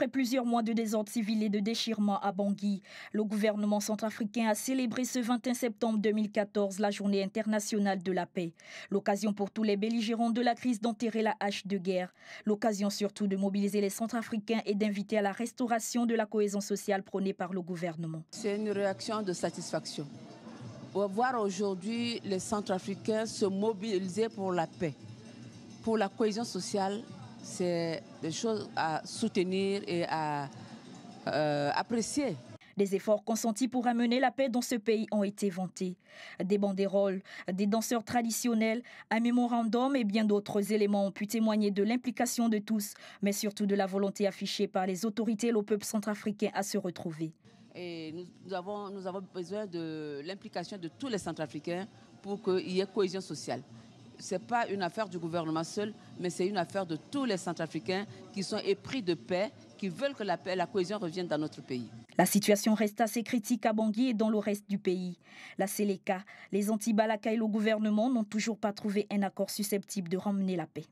Après plusieurs mois de désordre civil et de déchirement à Bangui, le gouvernement centrafricain a célébré ce 21 septembre 2014 la journée internationale de la paix. L'occasion pour tous les belligérants de la crise d'enterrer la hache de guerre. L'occasion surtout de mobiliser les Centrafricains et d'inviter à la restauration de la cohésion sociale prônée par le gouvernement. C'est une réaction de satisfaction. Voir aujourd'hui les Centrafricains se mobiliser pour la paix, pour la cohésion sociale, c'est des choses à soutenir et à apprécier. Les efforts consentis pour amener la paix dans ce pays ont été vantés. Des banderoles, des danseurs traditionnels, un mémorandum et bien d'autres éléments ont pu témoigner de l'implication de tous, mais surtout de la volonté affichée par les autorités et le peuple centrafricain à se retrouver. Et nous avons besoin de l'implication de tous les Centrafricains pour qu'il y ait cohésion sociale. Ce n'est pas une affaire du gouvernement seul, mais c'est une affaire de tous les Centrafricains qui sont épris de paix, qui veulent que la paix et la cohésion reviennent dans notre pays. La situation reste assez critique à Bangui et dans le reste du pays. La Séléka, les anti-Balaka et le gouvernement n'ont toujours pas trouvé un accord susceptible de ramener la paix.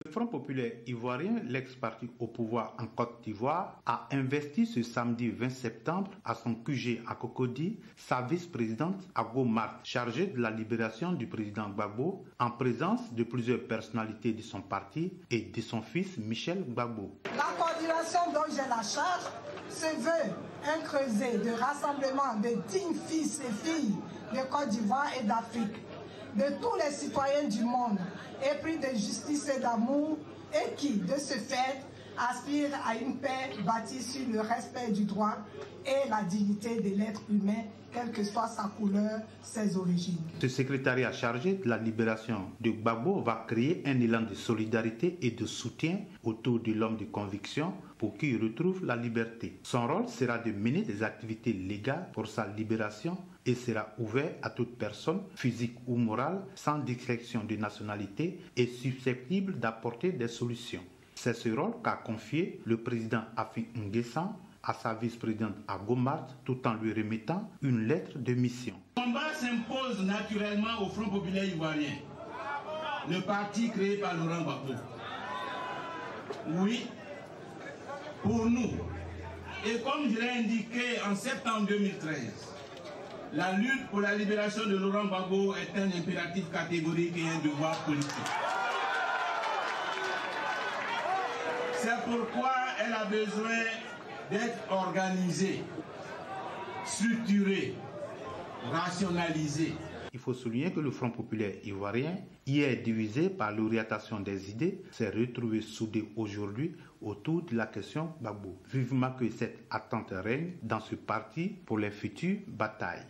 Le Front populaire ivoirien, l'ex-parti au pouvoir en Côte d'Ivoire, a investi ce samedi 20 septembre à son QG à Cocody sa vice-présidente Ago Marthe, chargée de la libération du président Gbagbo, en présence de plusieurs personnalités de son parti et de son fils Michel Gbagbo. La coordination dont j'ai la charge se veut un creuset de rassemblement de dignes fils et filles de Côte d'Ivoire et d'Afrique, de tous les citoyens du monde, épris de justice et d'amour, et qui, de ce fait, aspirent à une paix bâtie sur le respect du droit et la dignité de l'être humain, quelle que soit sa couleur, ses origines. Ce secrétariat chargé de la libération de Gbagbo va créer un élan de solidarité et de soutien autour de l'homme de conviction pour qu'il retrouve la liberté. Son rôle sera de mener des activités légales pour sa libération et sera ouvert à toute personne, physique ou morale, sans distinction de nationalité et susceptible d'apporter des solutions. C'est ce rôle qu'a confié le président Afi N'Guessan à sa vice-présidente Ago Marthe tout en lui remettant une lettre de mission. Le combat s'impose naturellement au Front populaire ivoirien, le parti créé par Laurent Gbagbo. Oui, pour nous, et comme je l'ai indiqué en septembre 2013, la lutte pour la libération de Laurent Gbagbo est un impératif catégorique et un devoir politique. C'est pourquoi elle a besoin d'être organisée, structurée, rationalisée. Il faut souligner que le Front populaire ivoirien, hier divisé par l'orientation des idées, s'est retrouvé soudé aujourd'hui autour de la question Gbagbo. Vivement que cette attente règne dans ce parti pour les futures batailles.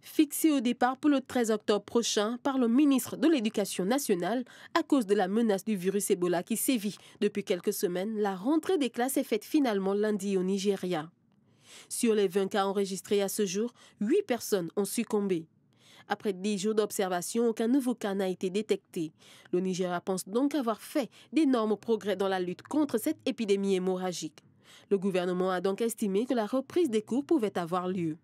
Fixé au départ pour le 13 octobre prochain par le ministre de l'Éducation nationale à cause de la menace du virus Ebola qui sévit depuis quelques semaines, la rentrée des classes est faite finalement lundi au Nigeria. Sur les 20 cas enregistrés à ce jour, 8 personnes ont succombé. Après 10 jours d'observation, aucun nouveau cas n'a été détecté. Le Nigeria pense donc avoir fait d'énormes progrès dans la lutte contre cette épidémie hémorragique. Le gouvernement a donc estimé que la reprise des cours pouvait avoir lieu.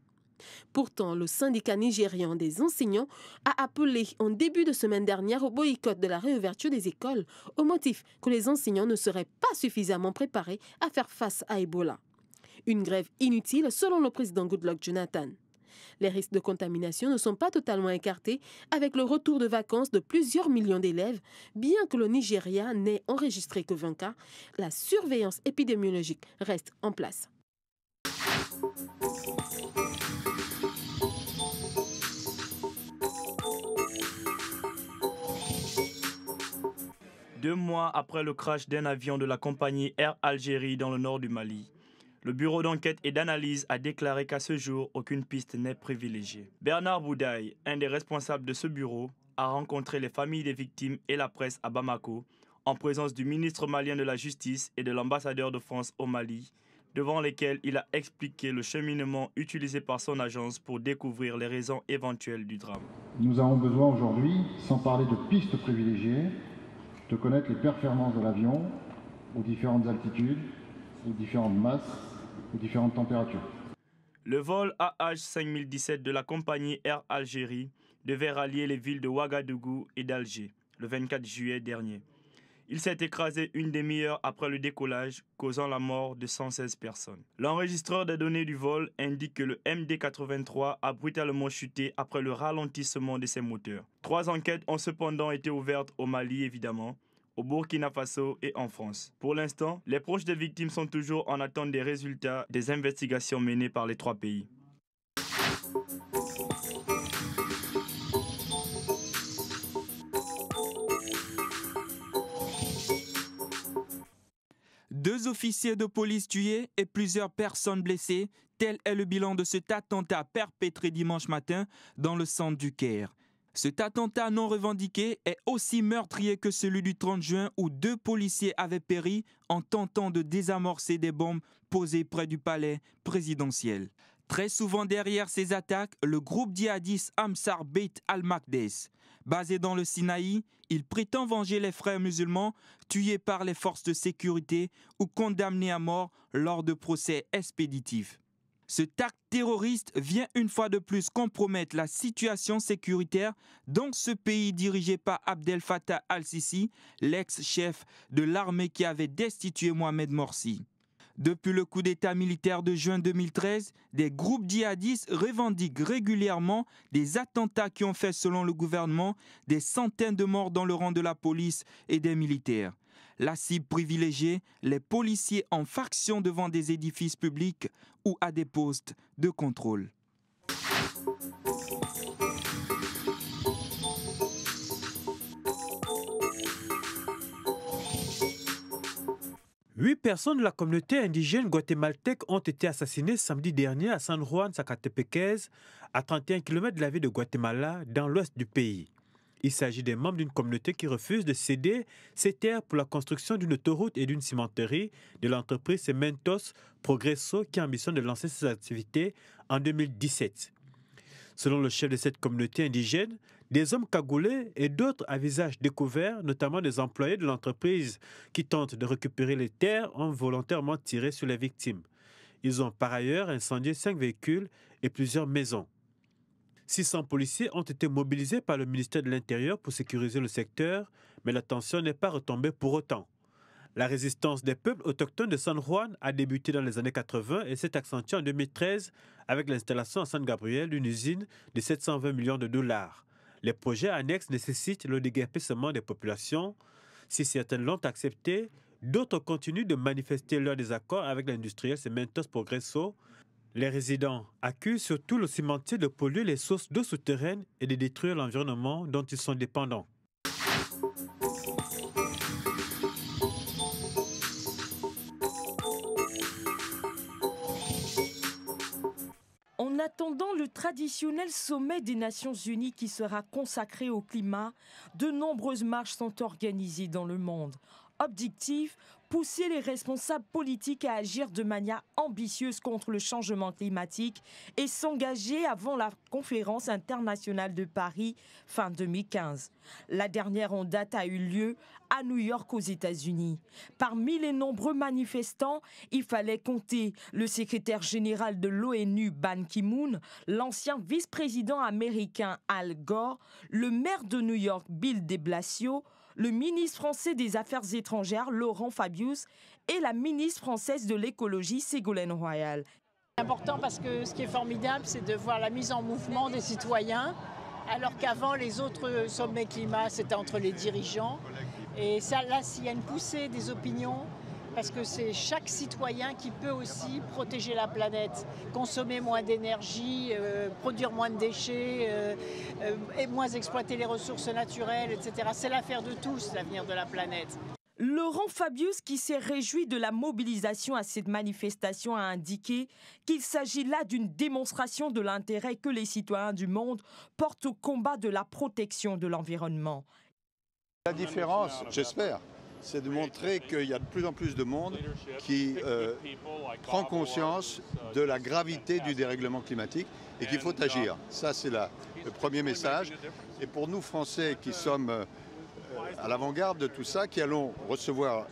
Pourtant, le syndicat nigérian des enseignants a appelé en début de semaine dernière au boycott de la réouverture des écoles au motif que les enseignants ne seraient pas suffisamment préparés à faire face à Ebola. Une grève inutile selon le président Goodluck Jonathan. Les risques de contamination ne sont pas totalement écartés avec le retour de vacances de plusieurs millions d'élèves. Bien que le Nigeria n'ait enregistré que 20 cas, la surveillance épidémiologique reste en place. Deux mois après le crash d'un avion de la compagnie Air Algérie dans le nord du Mali, le bureau d'enquête et d'analyse a déclaré qu'à ce jour, aucune piste n'est privilégiée. Bernard Boudaille, un des responsables de ce bureau, a rencontré les familles des victimes et la presse à Bamako, en présence du ministre malien de la Justice et de l'ambassadeur de France au Mali, devant lesquels il a expliqué le cheminement utilisé par son agence pour découvrir les raisons éventuelles du drame. Nous avons besoin aujourd'hui, sans parler de pistes privilégiées, de connaître les performances de l'avion aux différentes altitudes, aux différentes masses, aux différentes températures. Le vol AH5017 de la compagnie Air Algérie devait rallier les villes de Ouagadougou et d'Alger le 24 juillet dernier. Il s'est écrasé une demi-heure après le décollage, causant la mort de 116 personnes. L'enregistreur des données du vol indique que le MD-83 a brutalement chuté après le ralentissement de ses moteurs. 3 enquêtes ont cependant été ouvertes au Mali, évidemment, au Burkina Faso et en France. Pour l'instant, les proches des victimes sont toujours en attente des résultats des investigations menées par les 3 pays. Deux officiers de police tués et plusieurs personnes blessées, tel est le bilan de cet attentat perpétré dimanche matin dans le centre du Caire. Cet attentat non revendiqué est aussi meurtrier que celui du 30 juin où 2 policiers avaient péri en tentant de désamorcer des bombes posées près du palais présidentiel. Très souvent derrière ces attaques, le groupe djihadiste Ansar Beit al-Maqdis. Basé dans le Sinaï, il prétend venger les frères musulmans tués par les forces de sécurité ou condamnés à mort lors de procès expéditifs. Cet acte terroriste vient une fois de plus compromettre la situation sécuritaire dans ce pays dirigé par Abdel Fattah al-Sisi, l'ex-chef de l'armée qui avait destitué Mohamed Morsi. Depuis le coup d'État militaire de juin 2013, des groupes djihadistes revendiquent régulièrement des attentats qui ont fait, selon le gouvernement, des centaines de morts dans le rang de la police et des militaires. La cible privilégiée, les policiers en faction devant des édifices publics ou à des postes de contrôle. 8 personnes de la communauté indigène guatémaltèque ont été assassinées samedi dernier à San Juan, Zacatepéquez, à 31 km de la ville de Guatemala, dans l'ouest du pays. Il s'agit des membres d'une communauté qui refuse de céder ses terres pour la construction d'une autoroute et d'une cimenterie de l'entreprise Cementos Progresso qui ambitionne de lancer ses activités en 2017. Selon le chef de cette communauté indigène, des hommes cagoulés et d'autres à visage découvert, notamment des employés de l'entreprise qui tentent de récupérer les terres, ont volontairement tiré sur les victimes. Ils ont par ailleurs incendié 5 véhicules et plusieurs maisons. 600 policiers ont été mobilisés par le ministère de l'Intérieur pour sécuriser le secteur, mais la tension n'est pas retombée pour autant. La résistance des peuples autochtones de San Juan a débuté dans les années 80 et s'est accentuée en 2013 avec l'installation à San Gabriel d'une usine de 720 millions de dollars. Les projets annexes nécessitent le déguerpissement des populations. Si certaines l'ont accepté, d'autres continuent de manifester leur désaccord avec l'industriel Cementos Progresso. Les résidents accusent surtout le cimentier de polluer les sources d'eau souterraines et de détruire l'environnement dont ils sont dépendants. En attendant le traditionnel sommet des Nations Unies qui sera consacré au climat, de nombreuses marches sont organisées dans le monde. Objectif, pousser les responsables politiques à agir de manière ambitieuse contre le changement climatique et s'engager avant la conférence internationale de Paris fin 2015. La dernière en date a eu lieu à New York aux États-Unis. Parmi les nombreux manifestants, il fallait compter le secrétaire général de l'ONU Ban Ki-moon, l'ancien vice-président américain Al Gore, le maire de New York Bill de Blasio, le ministre français des Affaires étrangères Laurent Fabius et la ministre française de l'écologie Ségolène Royal. C'est important parce que ce qui est formidable, c'est de voir la mise en mouvement des citoyens, alors qu'avant les autres sommets climat, c'était entre les dirigeants. Et ça, là, s'il y a une poussée des opinions, parce que c'est chaque citoyen qui peut aussi protéger la planète, consommer moins d'énergie, produire moins de déchets, et moins exploiter les ressources naturelles, etc. C'est l'affaire de tous, l'avenir de la planète. Laurent Fabius, qui s'est réjoui de la mobilisation à cette manifestation, a indiqué qu'il s'agit là d'une démonstration de l'intérêt que les citoyens du monde portent au combat de la protection de l'environnement. La différence, j'espère, c'est de montrer qu'il y a de plus en plus de monde qui prend conscience de la gravité du dérèglement climatique et qu'il faut agir. Ça, c'est le premier message. Et pour nous, Français, qui sommes à l'avant-garde de tout ça, qui allons recevoir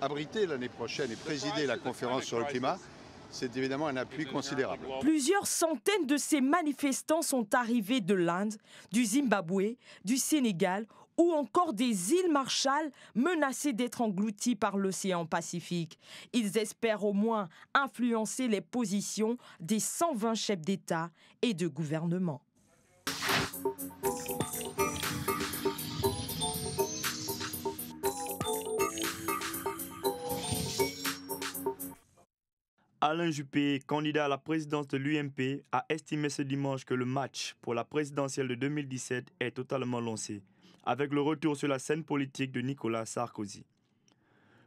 abriter l'année prochaine et présider la conférence sur le climat, c'est évidemment un appui considérable. Plusieurs centaines de ces manifestants sont arrivés de l'Inde, du Zimbabwe, du Sénégal ou encore des îles Marshall menacées d'être englouties par l'océan Pacifique. Ils espèrent au moins influencer les positions des 120 chefs d'État et de gouvernement. Alain Juppé, candidat à la présidence de l'UMP, a estimé ce dimanche que le match pour la présidentielle de 2017 est totalement lancé, avec le retour sur la scène politique de Nicolas Sarkozy.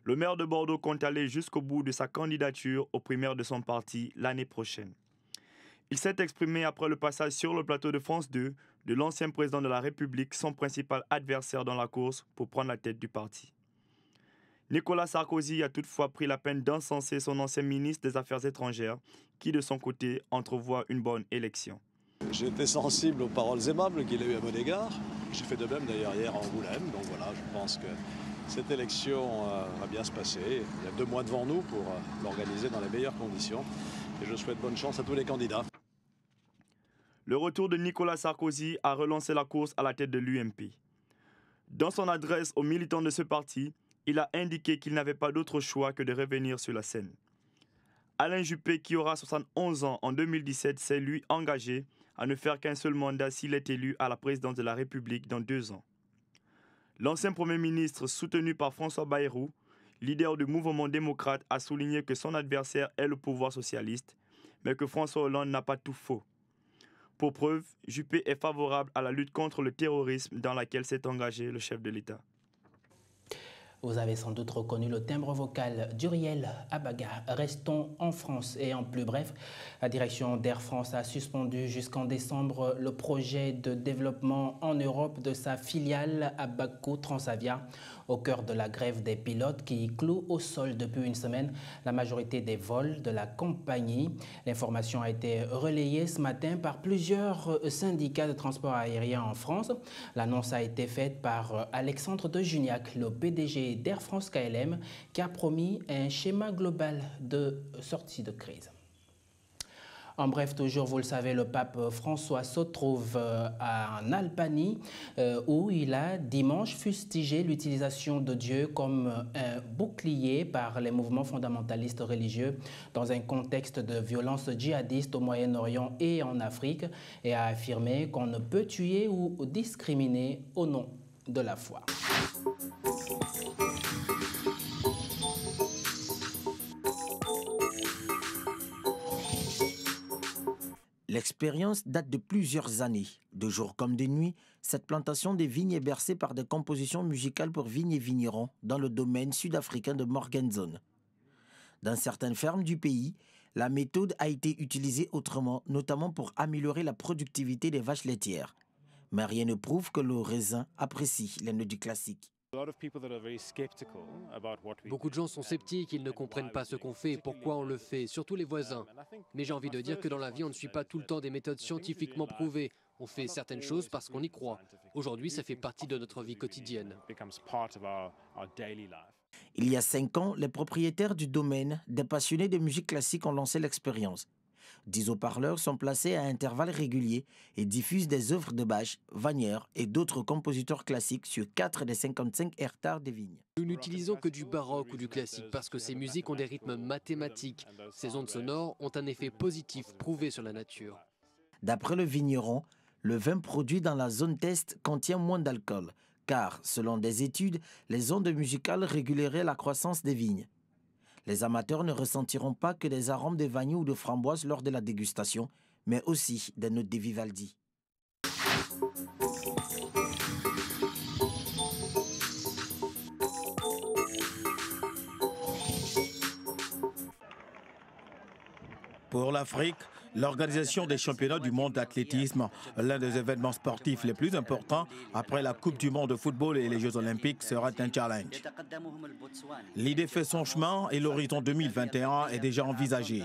Le maire de Bordeaux compte aller jusqu'au bout de sa candidature aux primaires de son parti l'année prochaine. Il s'est exprimé après le passage sur le plateau de France 2 de l'ancien président de la République, son principal adversaire dans la course pour prendre la tête du parti. Nicolas Sarkozy a toutefois pris la peine d'encenser son ancien ministre des Affaires étrangères, qui de son côté entrevoit une bonne élection. J'ai été sensible aux paroles aimables qu'il a eues à mon égard. J'ai fait de même d'ailleurs hier à Angoulême, donc voilà, je pense que cette élection va bien se passer. Il y a 2 mois devant nous pour l'organiser dans les meilleures conditions et je souhaite bonne chance à tous les candidats. Le retour de Nicolas Sarkozy a relancé la course à la tête de l'UMP. Dans son adresse aux militants de ce parti, il a indiqué qu'il n'avait pas d'autre choix que de revenir sur la scène. Alain Juppé, qui aura 71 ans en 2017, s'est lui engagé à ne faire qu'un seul mandat s'il est élu à la présidence de la République dans 2 ans. L'ancien Premier ministre, soutenu par François Bayrou, leader du mouvement démocrate, a souligné que son adversaire est le pouvoir socialiste, mais que François Hollande n'a pas tout faux. Pour preuve, Juppé est favorable à la lutte contre le terrorisme dans laquelle s'est engagé le chef de l'État. Vous avez sans doute reconnu le timbre vocal d'Uriel Abaga. Restons en France et en plus bref, la direction d'Air France a suspendu jusqu'en décembre le projet de développement en Europe de sa filiale à Bakou Transavia, au cœur de la grève des pilotes qui cloue au sol depuis une semaine la majorité des vols de la compagnie. L'information a été relayée ce matin par plusieurs syndicats de transport aérien en France. L'annonce a été faite par Alexandre de Juniac, le PDG d'Air France KLM, qui a promis un schéma global de sortie de crise. En bref, toujours, vous le savez, le pape François se trouve en Albanie où il a dimanche fustigé l'utilisation de Dieu comme un bouclier par les mouvements fondamentalistes religieux dans un contexte de violence djihadiste au Moyen-Orient et en Afrique et a affirmé qu'on ne peut tuer ou discriminer au nom de la foi. L'expérience date de plusieurs années. De jour comme de nuit, cette plantation de vignes est bercée par des compositions musicales pour vignes et vignerons dans le domaine sud-africain de Morganzone. Dans certaines fermes du pays, la méthode a été utilisée autrement, notamment pour améliorer la productivité des vaches laitières. Mais rien ne prouve que le raisin apprécie les notes du classique. Beaucoup de gens sont sceptiques, ils ne comprennent pas ce qu'on fait et pourquoi on le fait, surtout les voisins. Mais j'ai envie de dire que dans la vie, on ne suit pas tout le temps des méthodes scientifiquement prouvées. On fait certaines choses parce qu'on y croit. Aujourd'hui, ça fait partie de notre vie quotidienne. Il y a 5 ans, les propriétaires du domaine, des passionnés de musique classique, ont lancé l'expérience. 10 haut-parleurs sont placés à intervalles réguliers et diffusent des œuvres de Bach, Wagner et d'autres compositeurs classiques sur 4 des 55 hectares de vignes. Nous n'utilisons que du baroque ou du classique parce que ces musiques ont des rythmes mathématiques. Ces ondes sonores ont un effet positif prouvé sur la nature. D'après le vigneron, le vin produit dans la zone test contient moins d'alcool, car, selon des études, les ondes musicales réguleraient la croissance des vignes. Les amateurs ne ressentiront pas que des arômes de vanille ou de framboise lors de la dégustation, mais aussi des notes de Vivaldi. Pour l'Afrique, l'organisation des championnats du monde d'athlétisme, l'un des événements sportifs les plus importants après la Coupe du monde de football et les Jeux olympiques, sera un challenge. L'idée fait son chemin et l'horizon 2021 est déjà envisagé.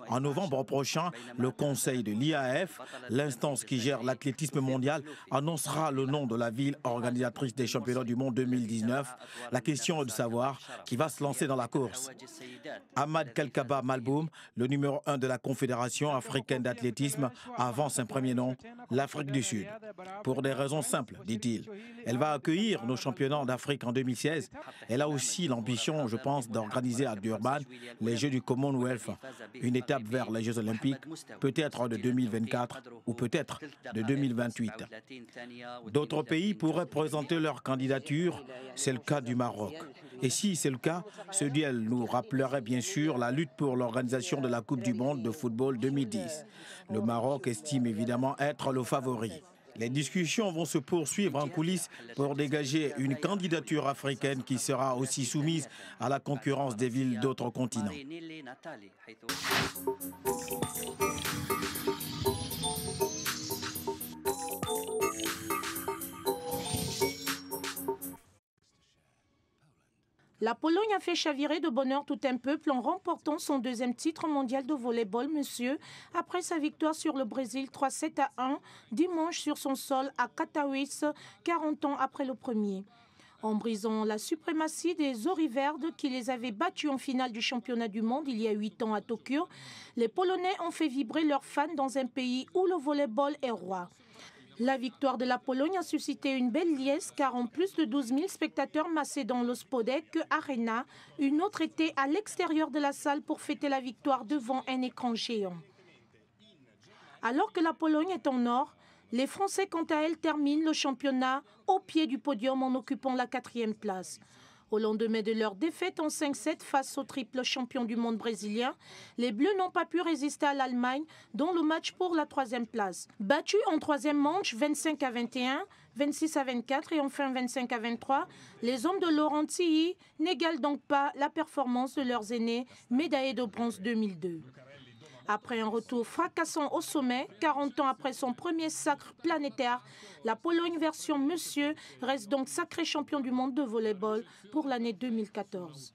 En novembre prochain, le Conseil de l'IAAF, l'instance qui gère l'athlétisme mondial, annoncera le nom de la ville organisatrice des championnats du monde 2019. La question est de savoir qui va se lancer dans la course. Ahmad Kelkaba Malboum, le numéro 1 de la Confédération africaine d'athlétisme, avance un premier nom, l'Afrique du Sud. Pour des raisons simples, dit-il. Elle va accueillir nos championnats d'Afrique en 2016. Elle a aussi l'ambition, je pense, d'organiser à Durban les Jeux du Commonwealth, une étape vers les Jeux Olympiques, peut-être de 2024 ou peut-être de 2028. D'autres pays pourraient présenter leur candidature, c'est le cas du Maroc. Et si c'est le cas, ce duel nous rappellerait bien sûr la lutte pour l'organisation de la Coupe du Monde de football 2010. Le Maroc estime évidemment être le favori. Les discussions vont se poursuivre en coulisses pour dégager une candidature africaine qui sera aussi soumise à la concurrence des villes d'autres continents. La Pologne a fait chavirer de bonheur tout un peuple en remportant son deuxième titre mondial de volleyball, monsieur, après sa victoire sur le Brésil 3-7-1 dimanche sur son sol à Katowice, 40 ans après le premier. En brisant la suprématie des Oriverdes qui les avaient battus en finale du championnat du monde il y a 8 ans à Tokyo, les Polonais ont fait vibrer leurs fans dans un pays où le volleyball est roi. La victoire de la Pologne a suscité une belle liesse car en plus de 12 000 spectateurs massés dans le Spodek Arena, une autre était à l'extérieur de la salle pour fêter la victoire devant un écran géant. Alors que la Pologne est en or, les Français quant à elles terminent le championnat au pied du podium en occupant la 4e place. Au lendemain de leur défaite en 5-7 face au triple champion du monde brésilien, les Bleus n'ont pas pu résister à l'Allemagne dans le match pour la 3e place. Battus en 3e manche 25-21, 26-24 et enfin 25-23, les hommes de Laurent Tilly n'égalent donc pas la performance de leurs aînés médaillés de bronze 2002. Après un retour fracassant au sommet, 40 ans après son premier sacre planétaire, la Pologne version monsieur reste donc sacré champion du monde de volleyball pour l'année 2014.